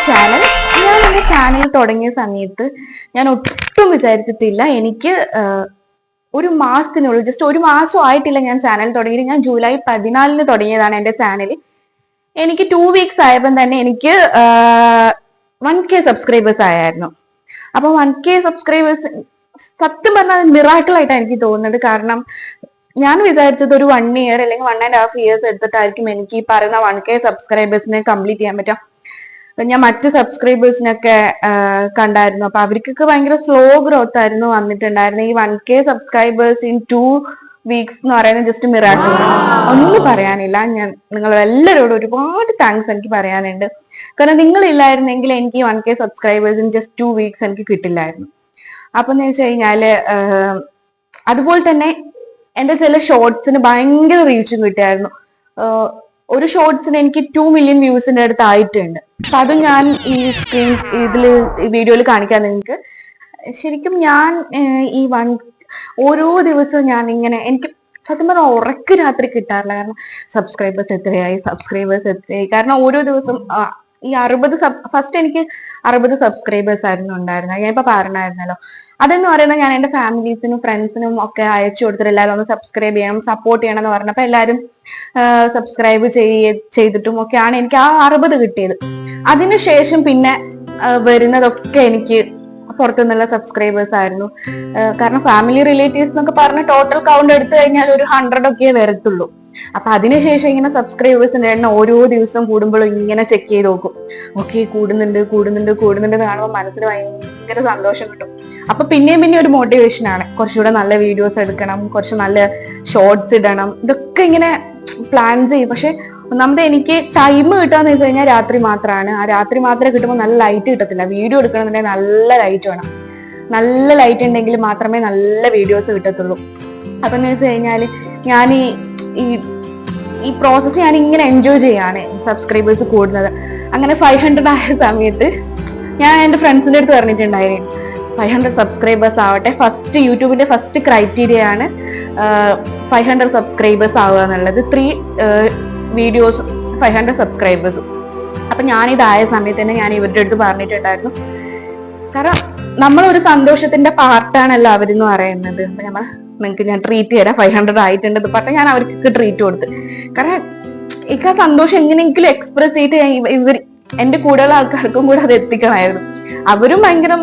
Channel. ഞാൻ എൻ്റെ channel തുടങ്ങിയ സമയത്ത് ഞാൻ ഒട്ടും വിചാരിച്ചിട്ടില്ല എനിക്ക് ഒരു മാസത്തിനുള്ളിൽ, ജസ്റ്റ് ഒരു മാസം ആയിട്ടില്ല ഞാൻ ചാനൽ തുടങ്ങിയിട്ട്. ഞാൻ ജൂലൈ 14 തുടങ്ങിയതാണ് എൻ്റെ ചാനൽ. എനിക്ക് 2 വീക്സ് ആയപ്പോൾ തന്നെ എനിക്ക് 1K സബ്സ്ക്രൈബേഴ്സ് ആയിരുന്നു. അപ്പൊ 1K സബ്സ്ക്രൈബേഴ്സ് സത്യം പറഞ്ഞാൽ മിറാക്കിൾ ആയിട്ടാണ് എനിക്ക് തോന്നുന്നത്. കാരണം ഞാൻ വിചാരിച്ചത് ഒരു 1 ഇയർ അല്ലെങ്കിൽ 1.5 ഇയേഴ്സ് എടുത്തിട്ടായിരിക്കും എനിക്ക് ഈ പറയുന്ന 1K സബ്സ്ക്രൈബേഴ്സിനെ കംപ്ലീറ്റ് ചെയ്യാൻ പറ്റും. ഞാൻ മറ്റു സബ്സ്ക്രൈബേഴ്സിനൊക്കെ കണ്ടായിരുന്നു. അപ്പൊ അവർക്കൊക്കെ ഭയങ്കര സ്ലോ ഗ്രോത്ത് ആയിരുന്നു വന്നിട്ടുണ്ടായിരുന്നു. ഈ 1K സബ്സ്ക്രൈബേഴ്സ് ഇൻ 2 വീക്സ് എന്ന് പറയുന്നത് ജസ്റ്റ് മിറാക്കിൾ. ഒന്നും പറയാനില്ല. ഞാൻ നിങ്ങൾ എല്ലാവരോടും ഒരുപാട് താങ്ക്സ് എനിക്ക് പറയാനുണ്ട്. കാരണം നിങ്ങളില്ലായിരുന്നെങ്കിൽ എനിക്ക് 1K subscribers in just 2 weeks എനിക്ക് കിട്ടില്ലായിരുന്നു. അപ്പൊ എന്ന് വെച്ച് കഴിഞ്ഞാല് അതുപോലെ തന്നെ എന്റെ ചില ഷോർട്സിന് ഭയങ്കര റീച്ചും കിട്ടിയായിരുന്നു. ഒരു ഷോർട്സിന് എനിക്ക് 2 മില്യൺ വ്യൂസിന്റെ അടുത്ത് ആയിട്ടുണ്ട്. അപ്പൊ അത് ഞാൻ ഈ വീഡിയോയിൽ കാണിക്കാൻ നിങ്ങൾക്ക്. ശരിക്കും ഞാൻ ഈ ഓരോ ദിവസവും ഞാൻ ഇങ്ങനെ, എനിക്ക് സത്യം പറഞ്ഞാൽ ഉറക്ക് രാത്രി കിട്ടാറില്ല. കാരണം സബ്സ്ക്രൈബേഴ്സ് എത്രയായി. കാരണം ഓരോ ദിവസം ഈ 60 ഫസ്റ്റ് എനിക്ക് 60 സബ്സ്ക്രൈബേഴ്സ് ആയിരുന്നു ഉണ്ടായിരുന്നത്. ഞാൻ ഇപ്പൊ പറഞ്ഞായിരുന്നല്ലോ. അതെന്ന് പറയുന്നത് ഞാൻ എന്റെ ഫാമിലീസിനും ഫ്രണ്ട്സിനും ഒക്കെ അയച്ചു കൊടുത്തിട്ട് എല്ലാവരും ഒന്ന് സബ്സ്ക്രൈബ് ചെയ്യണം, സപ്പോർട്ട് ചെയ്യണം എന്ന് പറഞ്ഞപ്പോ എല്ലാവരും സബ്സ്ക്രൈബ് ചെയ്തിട്ടും ഒക്കെയാണ് എനിക്ക് ആ 60 കിട്ടിയത്. അതിനുശേഷം പിന്നെ വരുന്നതൊക്കെ എനിക്ക് പുറത്തുനിന്നുള്ള സബ്സ്ക്രൈബേഴ്സ് ആയിരുന്നു. കാരണം ഫാമിലി റിലേറ്റീവ്സ് എന്നൊക്കെ പറഞ്ഞ ടോട്ടൽ കൗണ്ട് എടുത്തു കഴിഞ്ഞാൽ ഒരു 100 ഒക്കെ വരത്തുള്ളൂ. അപ്പൊ അതിനുശേഷം ഇങ്ങനെ സബ്സ്ക്രൈബേഴ്സിന്റെ എണ്ണം ഓരോ ദിവസം കൂടുമ്പോഴും ഇങ്ങനെ ചെക്ക് ചെയ്ത് നോക്കും. ഓക്കെ, കൂടുന്നുണ്ട് കാണുമ്പോൾ മനസ്സിന് ഭയങ്കര സന്തോഷം കിട്ടും. അപ്പൊ പിന്നെയും ഒരു മോട്ടിവേഷൻ ആണ്. കുറച്ചുകൂടെ നല്ല വീഡിയോസ് എടുക്കണം, കുറച്ച് നല്ല ഷോർട്സ് ഇടണം, ഇതൊക്കെ ഇങ്ങനെ പ്ലാൻ ചെയ്യും. പക്ഷെ ഒന്നാമത് എനിക്ക് ടൈം കിട്ടാന്ന് വെച്ച് കഴിഞ്ഞാൽ രാത്രി മാത്രമാണ്. ആ രാത്രി മാത്രമേ കിട്ടുമ്പോൾ നല്ല ലൈറ്റ് കിട്ടത്തില്ല. വീഡിയോ എടുക്കണമെന്നുണ്ടെങ്കിൽ നല്ല ലൈറ്റ് വേണം. നല്ല ലൈറ്റ് ഉണ്ടെങ്കിൽ മാത്രമേ നല്ല വീഡിയോസ് കിട്ടത്തുള്ളൂ. അപ്പൊ എന്ന് വെച്ച് കഴിഞ്ഞാല് ഞാൻ ഈ പ്രോസസ്സ് ഞാൻ ഇങ്ങനെ എൻജോയ് ചെയ്യാണ്. സബ്സ്ക്രൈബേഴ്സ് കൂടുന്നത് അങ്ങനെ 500 ആയ സമയത്ത് ഞാൻ എൻ്റെ ഫ്രണ്ട്സിന്റെ അടുത്ത് പറഞ്ഞിട്ടുണ്ടായിരുന്നു 500 സബ്സ്ക്രൈബേഴ്സ് ആവട്ടെ. ഫസ്റ്റ് യൂട്യൂബിന്റെ ഫസ്റ്റ് ക്രൈറ്റീരിയ ആണ് 500 സബ്സ്ക്രൈബേഴ്സ് ആവുക എന്നുള്ളത്. 3 വീഡിയോസ് 500 സബ്സ്ക്രൈബേഴ്സും. അപ്പൊ ഞാനിതായ സമയത്ത് തന്നെ ഞാൻ ഇവരുടെ അടുത്ത് പറഞ്ഞിട്ടുണ്ടായിരുന്നു. കാരണം നമ്മളൊരു സന്തോഷത്തിന്റെ പാർട്ടാണല്ലോ അവരെന്ന് പറയുന്നത്. അപ്പൊ നിങ്ങൾക്ക് ഞാൻ ട്രീറ്റ് തരാം, 500 ആയിട്ടുണ്ട് പറഞ്ഞാൽ ഞാൻ അവർക്ക് ട്രീറ്റ് കൊടുത്ത്. കാരണം എനിക്ക് ആ സന്തോഷം എങ്ങനെയെങ്കിലും എക്സ്പ്രസ് ചെയ്തിട്ട് ഇവർ എന്റെ കൂടെയുള്ള ആൾക്കാർക്കും കൂടെ അത് എത്തിക്കണമായിരുന്നു. അവരും ഭയങ്കര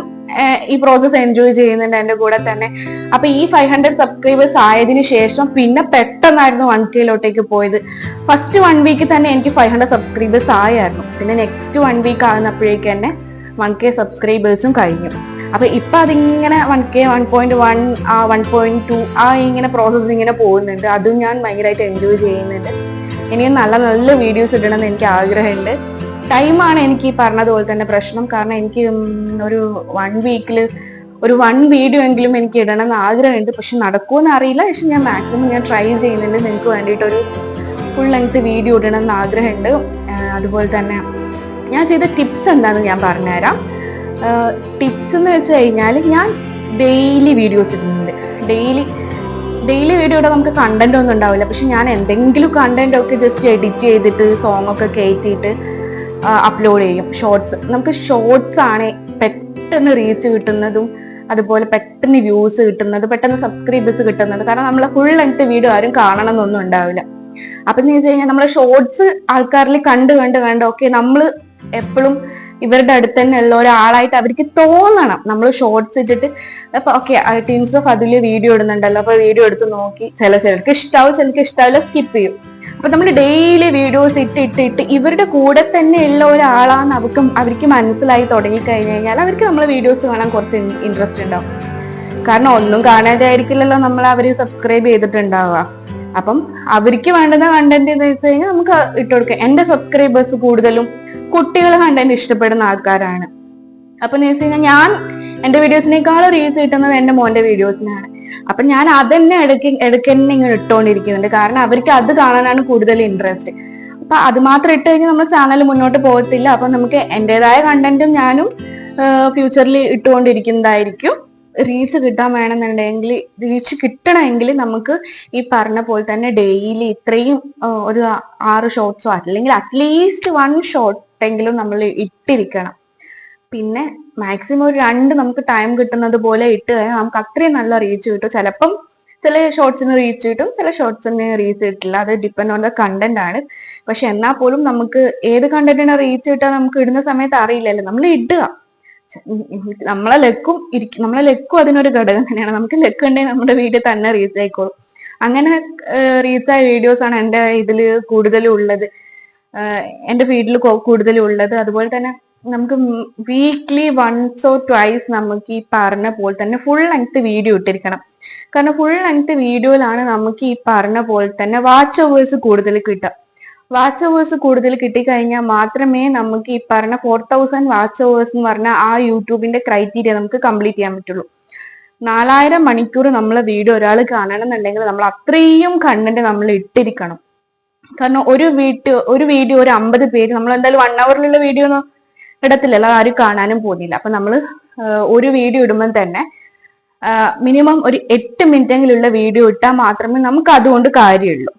ഈ പ്രോസസ് എൻജോയ് ചെയ്യുന്നുണ്ട് എന്റെ കൂടെ തന്നെ. അപ്പൊ ഈ 500 സബ്സ്ക്രൈബേഴ്സ് ആയതിനു ശേഷം പിന്നെ പെട്ടെന്നായിരുന്നു 1Kയിലോട്ടേക്ക് പോയത്. ഫസ്റ്റ് 1 വീക്ക് തന്നെ എനിക്ക് 500 സബ്സ്ക്രൈബേഴ്സ് ആയിരുന്നു. പിന്നെ നെക്സ്റ്റ് 1 വീക്ക് ആകുന്നപ്പോഴേക്ക് തന്നെ 1K സബ്സ്ക്രൈബേഴ്സും കഴിഞ്ഞു. അപ്പൊ ഇപ്പൊ അതിങ്ങനെ 1K 1.1 1.2 ഇങ്ങനെ പ്രോസസ് ഇങ്ങനെ പോകുന്നുണ്ട്. അതും ഞാൻ ഭയങ്കരമായിട്ട് എൻജോയ് ചെയ്യുന്നുണ്ട്. ഇനിയും നല്ല നല്ല വീഡിയോസ് ഇടണം എന്ന് എനിക്ക് ആഗ്രഹമുണ്ട്. ടൈമാണ് എനിക്ക് ഈ പറഞ്ഞതുപോലെ തന്നെ പ്രശ്നം. കാരണം എനിക്ക് ഒരു 1 വീക്കില് ഒരു 1 വീഡിയോ എങ്കിലും എനിക്ക് ഇടണം എന്ന് ആഗ്രഹമുണ്ട്. പക്ഷെ നടക്കുമെന്ന് അറിയില്ല. പക്ഷെ ഞാൻ മാക്സിമം ഞാൻ ട്രൈ ചെയ്യുന്നുണ്ട്. നിങ്ങൾക്ക് വേണ്ടിയിട്ട് ഒരു ഫുൾ ലെങ്ത് വീഡിയോ ഇടണം എന്ന് ആഗ്രഹമുണ്ട്. അതുപോലെ തന്നെ ഞാൻ ചെയ്ത ടിപ്സ് എന്താണെന്ന് ഞാൻ പറഞ്ഞുതരാം. ടിപ്സ് എന്ന് വെച്ച് കഴിഞ്ഞാൽ ഞാൻ ഡെയിലി വീഡിയോസ് ഇടുന്നുണ്ട്. ഡെയിലി വീഡിയോയുടെ നമുക്ക് കണ്ടന്റ് ഒന്നും ഉണ്ടാവില്ല. പക്ഷെ ഞാൻ എന്തെങ്കിലും കണ്ടന്റ് ഒക്കെ ജസ്റ്റ് എഡിറ്റ് ചെയ്തിട്ട് സോങ് ഒക്കെ കയറ്റിയിട്ട് അപ്ലോഡ് ചെയ്യും. നമുക്ക് ഷോർട്സ് ആണ് പെട്ടെന്ന് റീച്ച് കിട്ടുന്നതും അതുപോലെ പെട്ടെന്ന് വ്യൂസ് കിട്ടുന്നത്, പെട്ടെന്ന് സബ്സ്ക്രൈബേഴ്സ് കിട്ടുന്നത്. കാരണം നമ്മളെ ഫുൾ ലെങ്ത് വീഡിയോ ആരും കാണണം എന്നൊന്നും ഉണ്ടാവില്ല. അപ്പൊ എന്ന് വെച്ച് കഴിഞ്ഞാൽ നമ്മളെ ഷോർട്സ് ആൾക്കാരിൽ കണ്ട് ഓക്കെ നമ്മൾ എപ്പോഴും ഇവരുടെ അടുത്ത് തന്നെ ഉള്ള ഒരാളായിട്ട് അവർക്ക് തോന്നണം. നമ്മൾ ഷോർട്സ് ഇട്ടിട്ട് അപ്പൊ ഓക്കെ ടീംസ് ഓഫ് അതില് വീഡിയോ ഇടുന്നുണ്ടല്ലോ, അപ്പൊ വീഡിയോ എടുത്ത് നോക്കി ചിലർക്ക് ഇഷ്ടാവും, ചിലർക്ക് ഇഷ്ടാവില്ല, സ്കിപ്പ് ചെയ്യും. അപ്പൊ നമ്മൾ ഡെയിലി വീഡിയോസ് ഇട്ട് ഇവരുടെ കൂടെ തന്നെ ഉള്ള ഒരാളാന്ന് അവർക്ക് മനസ്സിലായി തുടങ്ങി കഴിഞ്ഞു കഴിഞ്ഞാൽ അവർക്ക് നമ്മളെ വീഡിയോസ് കാണാൻ കുറച്ച് ഇൻട്രസ്റ്റ് ഉണ്ടാവും. കാരണം ഒന്നും കാണാതെ ആയിരിക്കില്ലല്ലോ അവര് സബ്സ്ക്രൈബ് ചെയ്തിട്ടുണ്ടാവുക. അപ്പം അവർക്ക് വേണ്ടുന്ന കണ്ടന്റ് എന്ന് വെച്ച് കഴിഞ്ഞാൽ നമുക്ക് ഇട്ടുകൊടുക്കാം. എന്റെ സബ്സ്ക്രൈബേഴ്സ് കൂടുതലും കുട്ടികൾ കണ്ടന്റ് ഇഷ്ടപ്പെടുന്ന ആൾക്കാരാണ്. അപ്പൊ എന്ന് വെച്ച് കഴിഞ്ഞാൽ ഞാൻ എന്റെ വീഡിയോസിനേക്കാളും റീച്ച് കിട്ടുന്നത് എന്റെ മോന്റെ വീഡിയോസിനാണ്. അപ്പൊ ഞാൻ അതന്നെ ഇടയ്ക്കന്നെ ഇങ്ങനെ ഇട്ടുകൊണ്ടിരിക്കുന്നുണ്ട്. കാരണം അവർക്ക് അത് കാണാനാണ് കൂടുതൽ ഇൻട്രസ്റ്റ്. അപ്പൊ അത് മാത്രം ഇട്ട് കഴിഞ്ഞാൽ നമ്മുടെ ചാനൽ മുന്നോട്ട് പോകത്തില്ല. അപ്പൊ നമുക്ക് എന്റേതായ കണ്ടന്റും ഞാനും ഫ്യൂച്ചറിൽ ഇട്ടുകൊണ്ടിരിക്കുന്നതായിരിക്കും. റീച്ച് കിട്ടാൻ വേണമെന്നുണ്ടെങ്കിൽ, റീച്ച് കിട്ടണമെങ്കിൽ നമുക്ക് ഈ പറഞ്ഞ പോലെ തന്നെ ഡെയിലി ഇത്രയും ഒരു 6 ഷോർട്സോ അല്ലെങ്കിൽ അറ്റ്ലീസ്റ്റ് 1 ഷോർട്ട് ഷോർട്ടെങ്കിലും നമ്മൾ ഇട്ടിരിക്കണം. പിന്നെ മാക്സിമം ഒരു 2 നമുക്ക് ടൈം കിട്ടുന്നത് പോലെ ഇട്ട് കഴിഞ്ഞാൽ നമുക്ക് അത്രയും നല്ല റീച്ച് കിട്ടും. ചിലപ്പം ചില ഷോർട്സിന് റീച്ച് കിട്ടും, ചില ഷോർട്സിന് റീച്ച് കിട്ടില്ല. അത് ഡിപ്പെൻഡ് ഓൺ ദ കണ്ടന്റ് ആണ്. പക്ഷെ എന്നാൽ പോലും നമുക്ക് ഏത് കണ്ടന്റിന് റീച്ച് കിട്ടാൻ നമുക്ക് ഇടുന്ന സമയത്ത് അറിയില്ലല്ലോ, നമ്മൾ ഇടുക. നമ്മളെ ലക്കും അതിനൊരു ഘടകം തന്നെയാണ്. നമുക്ക് ലക്ക് ഉണ്ടെങ്കിൽ നമ്മുടെ വീഡിയോ തന്നെ റീച്ച് ആയിക്കോളും. അങ്ങനെ റീച്ച് ആയ വീഡിയോസ് ആണ് എൻ്റെ ഇതിൽ കൂടുതലും ഉള്ളത്, എൻ്റെ ഫീഡിൽ കൂടുതലും ഉള്ളത്. അതുപോലെ തന്നെ നമുക്ക് വീക്ക്ലി 1 or 2 നമുക്ക് ഈ പറഞ്ഞ പോലെ തന്നെ ഫുൾ ലെങ്ത് വീഡിയോ ഇട്ടിരിക്കണം. കാരണം ഫുൾ ലെങ്ത് വീഡിയോയിലാണ് നമുക്ക് ഈ പറഞ്ഞ പോലെ തന്നെ വാച്ച് അവേഴ്സ് കൂടുതൽ കിട്ടുക. വാച്ച് അവേഴ്സ് കൂടുതൽ കിട്ടിക്കഴിഞ്ഞാൽ മാത്രമേ നമുക്ക് ഈ പറഞ്ഞ 4000 വാച്ച് അവേഴ്സ് എന്ന് പറഞ്ഞാൽ ആ യൂട്യൂബിന്റെ ക്രൈറ്റീരിയ നമുക്ക് കംപ്ലീറ്റ് ചെയ്യാൻ പറ്റുള്ളൂ. 4000 മണിക്കൂർ നമ്മളെ വീഡിയോ ഒരാൾ കാണണമെന്നുണ്ടെങ്കിൽ നമ്മൾ അത്രയും കണ്ടന്റ് നമ്മൾ ഇട്ടിരിക്കണം. കാരണം ഒരു വീഡിയോ ഒരു 50 പേര് നമ്മൾ എന്തായാലും 1 hourലുള്ള വീഡിയോ ഒന്നും ഇടത്തില്ലല്ലോ, ആരും കാണാനും പോകുന്നില്ല. അപ്പൊ നമ്മൾ ഒരു വീഡിയോ ഇടുമ്പോൾ തന്നെ മിനിമം ഒരു 8 മിനിറ്റെങ്കിലുള്ള വീഡിയോ ഇട്ടാൽ മാത്രമേ നമുക്ക് അതുകൊണ്ട് കാര്യമുള്ളൂ.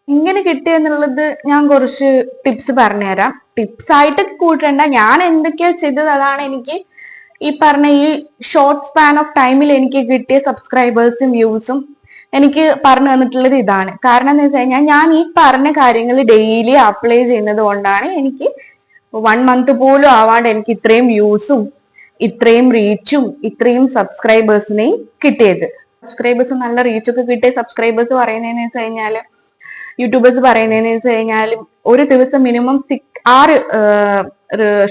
ഇങ്ങനെ കിട്ടുക എന്നുള്ളത് ഞാൻ കുറച്ച് ടിപ്സ് പറഞ്ഞുതരാം. ടിപ്സ് ആയിട്ട് കൂട്ടണ്ട, ഞാൻ എന്തൊക്കെയാ ചെയ്തത് അതാണ് എനിക്ക് ഈ പറഞ്ഞ ഈ ഷോർട്ട് സ്പാൻ ഓഫ് ടൈമിൽ എനിക്ക് കിട്ടിയ സബ്സ്ക്രൈബേഴ്സും വ്യൂസും എനിക്ക് പറഞ്ഞു തന്നിട്ടുള്ളത് ഇതാണ്. കാരണം എന്ന് വെച്ച് കഴിഞ്ഞാൽ ഞാൻ ഈ പറഞ്ഞ കാര്യങ്ങൾ ഡെയിലി അപ്ലൈ ചെയ്യുന്നത് കൊണ്ടാണ് എനിക്ക് 1 month പോലും ആവാണ്ട് എനിക്ക് ഇത്രയും വ്യൂസും ഇത്രയും റീച്ചും ഇത്രയും സബ്സ്ക്രൈബേഴ്സിനെയും കിട്ടിയത്. സബ്സ്ക്രൈബേഴ്സ് നല്ല റീച്ചൊക്കെ കിട്ടിയ സബ്സ്ക്രൈബേഴ്സ് പറയുന്നതെന്ന് വെച്ച് കഴിഞ്ഞാൽ, യൂട്യൂബേഴ്സ് പറയുന്നതെന്ന് വെച്ച് കഴിഞ്ഞാൽ ഒരു ദിവസം മിനിമം 6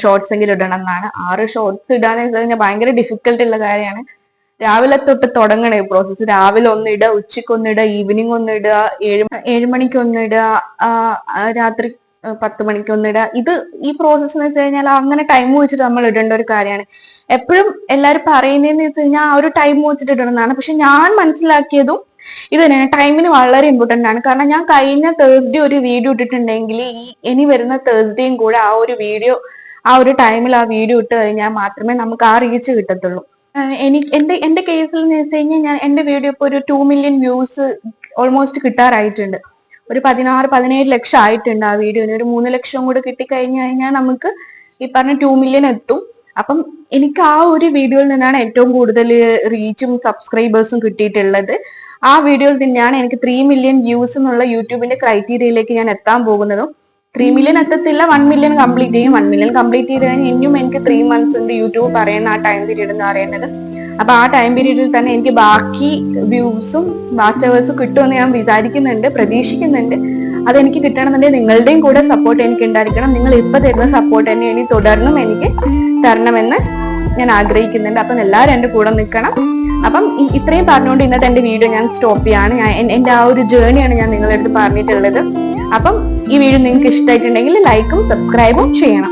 ഷോർട്സ് എങ്കിലും ഇടണം എന്നാണ്. 6 ഷോർട്സ് ഇടാന്ന് വെച്ച് കഴിഞ്ഞാൽ ഭയങ്കര ഡിഫിക്കൽട്ട് ഉള്ള കാര്യമാണ്. രാവിലെ തൊട്ട് തുടങ്ങണേ പ്രോസസ്സ്. രാവിലെ ഒന്നിടുക, ഉച്ചയ്ക്ക് ഒന്നിടുക, ഈവനിങ് ഒന്നിടുക, 7 മണിക്ക് ഒന്നിടുക, രാത്രി 10 മണിക്ക് ഒന്നിടുക. ഈ പ്രോസസ്സ് എന്ന് വെച്ച് കഴിഞ്ഞാൽ അങ്ങനെ ടൈം വെച്ചിട്ട് നമ്മൾ ഇടേണ്ട ഒരു കാര്യമാണ്. എപ്പോഴും എല്ലാവരും പറയുന്നതെന്ന് വെച്ച് കഴിഞ്ഞാൽ ആ ഒരു ടൈം വെച്ചിട്ട് ഇടണമെന്നാണ്. പക്ഷെ ഞാൻ മനസ്സിലാക്കിയതും ഇത് തന്നെയാണ്, ടൈമിന് വളരെ ഇമ്പോർട്ടന്റ് ആണ്. കാരണം ഞാൻ കഴിഞ്ഞ തേഴ്സ്ഡേ ഒരു വീഡിയോ ഇട്ടിട്ടുണ്ടെങ്കിൽ ഇനി വരുന്ന തേഴ്സ്ഡേയും കൂടെ ആ ഒരു ടൈമിൽ ആ വീഡിയോ ഇട്ട് കഴിഞ്ഞാൽ മാത്രമേ നമുക്ക് ആ റീച്ച് കിട്ടത്തുള്ളൂ. എന്റെ കേസിൽ എന്ന് വെച്ച് കഴിഞ്ഞാൽ എന്റെ വീഡിയോ ഇപ്പൊ ഒരു 2 million വ്യൂസ് ഓൾമോസ്റ്റ് കിട്ടാറായിട്ടുണ്ട്. ഒരു 16-17 ലക്ഷം ആയിട്ടുണ്ട് ആ വീഡിയോന്. ഒരു 3 ലക്ഷം കൂടെ കിട്ടിക്കഴിഞ്ഞു കഴിഞ്ഞാൽ നമുക്ക് ഈ പറഞ്ഞ 2 million എത്തും. അപ്പം എനിക്ക് ആ ഒരു വീഡിയോയിൽ നിന്നാണ് ഏറ്റവും കൂടുതൽ റീച്ചും സബ്സ്ക്രൈബേഴ്സും കിട്ടിയിട്ടുള്ളത്. ആ വീഡിയോയിൽ തന്നെയാണ് എനിക്ക് 3 million വ്യൂസ് എന്നുള്ള യൂട്യൂബിന്റെ ക്രൈറ്റീരിയയിലേക്ക് ഞാൻ എത്താൻ പോകുന്നതും. 3 million എത്തത്തില്ല, 1 million കംപ്ലീറ്റ് ചെയ്യും. 1 million കംപ്ലീറ്റ് ചെയ്ത് കഴിഞ്ഞാൽ ഇനിയും എനിക്ക് 3 months ഉണ്ട് യൂട്യൂബ് പറയുന്ന ആ ടൈം പീരീഡ് എന്ന് പറയുന്നത്. അപ്പൊ ആ ടൈം പീരീഡിൽ തന്നെ എനിക്ക് ബാക്കി വ്യൂസും വാച്ച് അവേഴ്സും കിട്ടുമെന്ന് ഞാൻ വിചാരിക്കുന്നുണ്ട്, പ്രതീക്ഷിക്കുന്നുണ്ട്. അതെനിക്ക് കിട്ടണമെന്നുണ്ടെങ്കിൽ നിങ്ങളുടെയും കൂടെ സപ്പോർട്ട് എനിക്ക് ഉണ്ടായിരിക്കണം. നിങ്ങൾ ഇപ്പൊ തരുന്ന സപ്പോർട്ട് തന്നെ ഇനി തുടർന്നും എനിക്ക് തരണമെന്ന് ഞാൻ ആഗ്രഹിക്കുന്നുണ്ട്. അപ്പം എല്ലാവരും എന്റെ കൂടെ നിൽക്കണം. അപ്പം ഇത്രയും പറഞ്ഞുകൊണ്ട് ഇന്നത്തെ എന്റെ വീഡിയോ ഞാൻ സ്റ്റോപ്പ് ചെയ്യാണ്. എന്റെ ആ ഒരു ജേർണിയാണ് ഞാൻ നിങ്ങളുടെ അടുത്ത് പറഞ്ഞിട്ടുള്ളത്. അപ്പം ഈ വീഡിയോ നിങ്ങൾക്ക് ഇഷ്ടമായിട്ടുണ്ടെങ്കിൽ ലൈക്കും സബ്സ്ക്രൈബും ചെയ്യണം.